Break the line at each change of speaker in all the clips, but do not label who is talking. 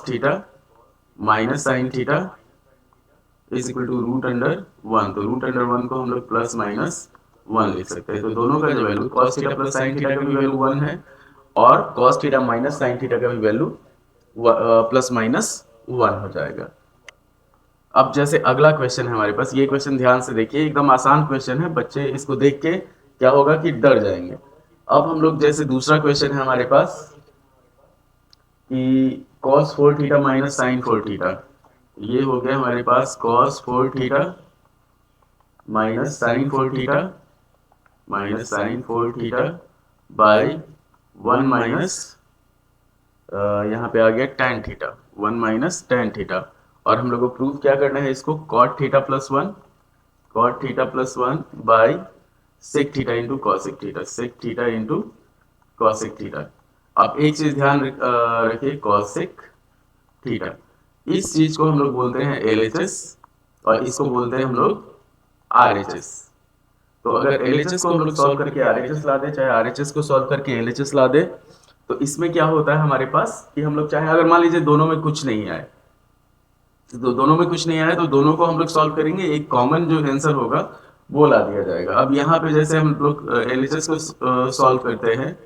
Theta minus sine theta is equal to root under one. तो root under one को हम लोग plus minus one लिख सकते हैं। तो दोनों का जो value cos theta plus sine theta का भी वैल्यू वन है और cos theta minus sine theta का भी वैल्यू प्लस माइनस वन हो जाएगा। अब जैसे अगला क्वेश्चन है हमारे पास, ये क्वेश्चन ध्यान से देखिए, एकदम आसान क्वेश्चन है, बच्चे इसको देख के क्या होगा कि डर जाएंगे। अब हम लोग जैसे दूसरा क्वेश्चन है हमारे पास कि cos 4 theta minus sine 4 theta, ये हो गया हमारे पास cos 4 theta minus sine 4 theta minus sine 4 theta by one minus यहाँ पे आ गया tan theta, one minus tan theta. और हम लोग को प्रूव क्या करना है इसको, cot theta plus one, cot theta plus one by sec theta into cosec theta, sec theta into cosec theta. अब एक चीज ध्यान रखिए, कॉसेक थीटा, इस चीज को हम लोग बोलते हैं LHS और इसको बोलते हैं हम लोग RHS। तो अगर LHS को हम लोग सॉल्व करके RHS ला दे, चाहे RHS को सॉल्व करके LHS ला दे, तो इसमें क्या होता है हमारे पास कि हम लोग चाहे अगर मान लीजिए दोनों में कुछ नहीं आए, तो दोनों में कुछ नहीं आया तो दोनों को हम लोग सॉल्व करेंगे, एक कॉमन जो आंसर होगा वो ला दिया जाएगा। अब यहाँ पे जैसे हम लोग LHS को सॉल्व करते हैं,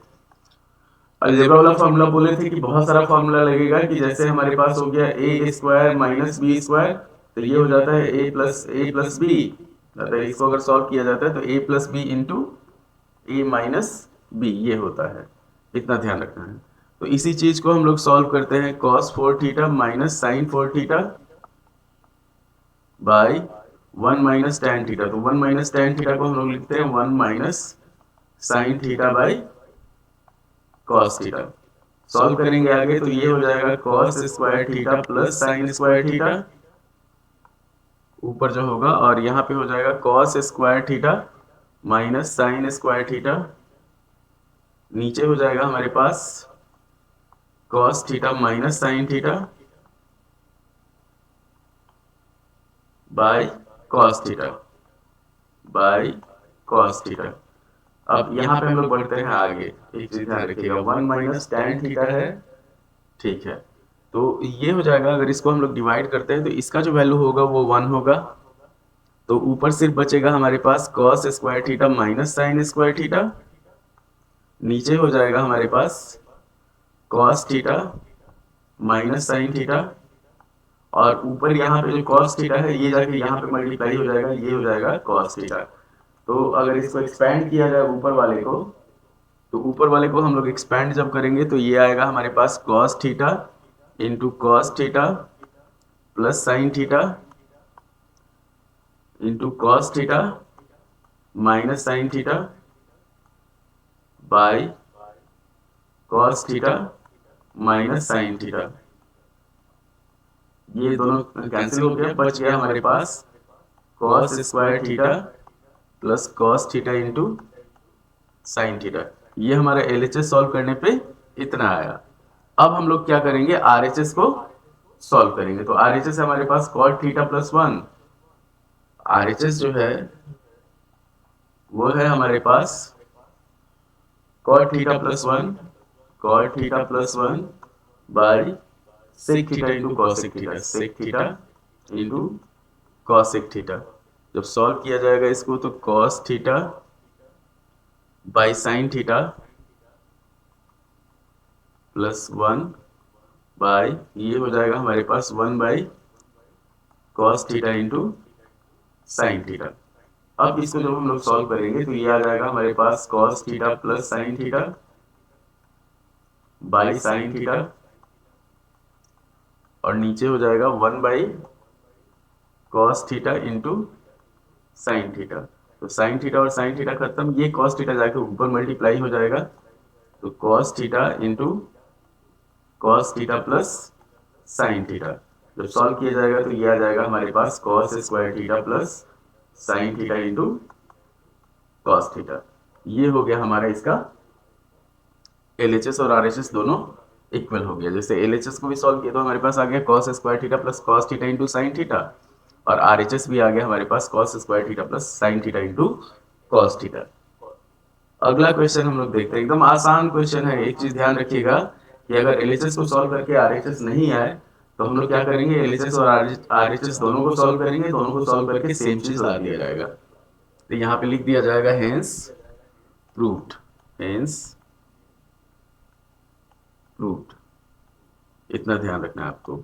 अलजेब्रा वाला फॉर्मूला बोले थे कि बहुत सारा फॉर्मूला लगेगा, कि जैसे हमारे पास हो गया ए स्क्वायर माइनस बी स्क्वायर, तो ये हो जाता है ए प्लस बी, इसको अगर सॉल्व किया जाता है तो ए प्लस बी इंटू ए माइनस बी, ये होता है, इतना ध्यान रखना है। तो इसी चीज को हम लोग सॉल्व करते हैं, cos 4 theta minus sine 4 theta by one minus tan theta. तो वन माइनस tan थीटा को हम लोग लिखते हैं one minus sine theta by cos theta. Solve करेंगे आगे तो ये हो जाएगा cos square theta plus sine square theta ऊपर जो होगा, और यहाँ पे हो जाएगा cos square theta minus sine square theta, नीचे हो जाएगा हमारे पास cos theta minus sine theta by cos theta by cos theta. अब यहाँ पे हम लोग बढ़ते हैं आगे, एक चीज ध्यान रखिएगा, वन माइनस tan थीटा है, ठीक है, तो ये हो जाएगा, अगर इसको हम लोग डिवाइड करते हैं तो इसका जो वैल्यू होगा वो वन होगा, तो ऊपर सिर्फ बचेगा हमारे पास cos square theta minus sine square theta, नीचे हो जाएगा हमारे पास cos theta minus sine theta, और ऊपर यहाँ पे जो cos थीटा है ये जाके यहाँ पे मल्टीप्लाई हो जाएगा, ये हो जाएगा cos थीटा। तो अगर इसको एक्सपैंड किया जाए ऊपर वाले को, तो ऊपर वाले को हम लोग एक्सपैंड जब करेंगे तो ये आएगा हमारे पास cos theta into cos theta plus sine theta into cos theta minus sine theta by cos theta minus sine theta. ये दोनों कैंसिल हो गया, बच गया हमारे पास cos square theta plus cos theta into sine theta. ये हमारा LHS सॉल्व करने पे इतना आया। अब हम लोग क्या करेंगे, RHS को सॉल्व करेंगे। तो RHS है हमारे पास cot theta plus one, RHS जो है वो है हमारे पास cot theta plus one, cot theta plus one by sec theta into cosec theta, sec theta into cosec theta. जब सॉल्व किया जाएगा इसको तो cos theta by sine theta plus one by, ये हो जाएगा हमारे पास one by cos theta into sine theta. अब इसको जब हम लोग सॉल्व करेंगे तो ये आ जाएगा हमारे पास cos theta plus sign theta by sine theta, और नीचे हो जाएगा one by cos theta into sine theta. तो साइन थीटा और साइन थीटा खत्म, ये cos थीटा जाके ऊपर मल्टीप्लाई हो जाएगा, तो cos theta into cos theta plus sine theta. जब सॉल्व किया जाएगा तो ये आ जाएगा हमारे पास cos square theta plus sine theta into cos theta. ये हो गया हमारा इसका LHS और RHS दोनों इक्वल हो गया। जैसे LHS को भी सॉल्व किया तो हमारे पास आ गया cos square theta plus cos theta into sine theta, और RHS भी आ गया हमारे पास cos square theta plus sine theta into cos theta. अगला क्वेश्चन हम लोग देखते हैं, एकदम आसान क्वेश्चन है। एक चीज ध्यान रखिएगा कि अगर LHS को सॉल्व करके RHS नहीं आए तो हम लोग क्या करेंगे, एलएचएस और आरएचएस दोनों को सॉल्व करेंगे, दोनों को सॉल्व करके सेम चीज ला दिया जाएगा। तो यहाँ पे लिख दिया जाएगा हेंस प्रूव्ड, हेंस प्रूव्ड। इतना ध्यान रखना है आपको।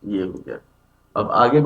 ये हो गया। अब आगे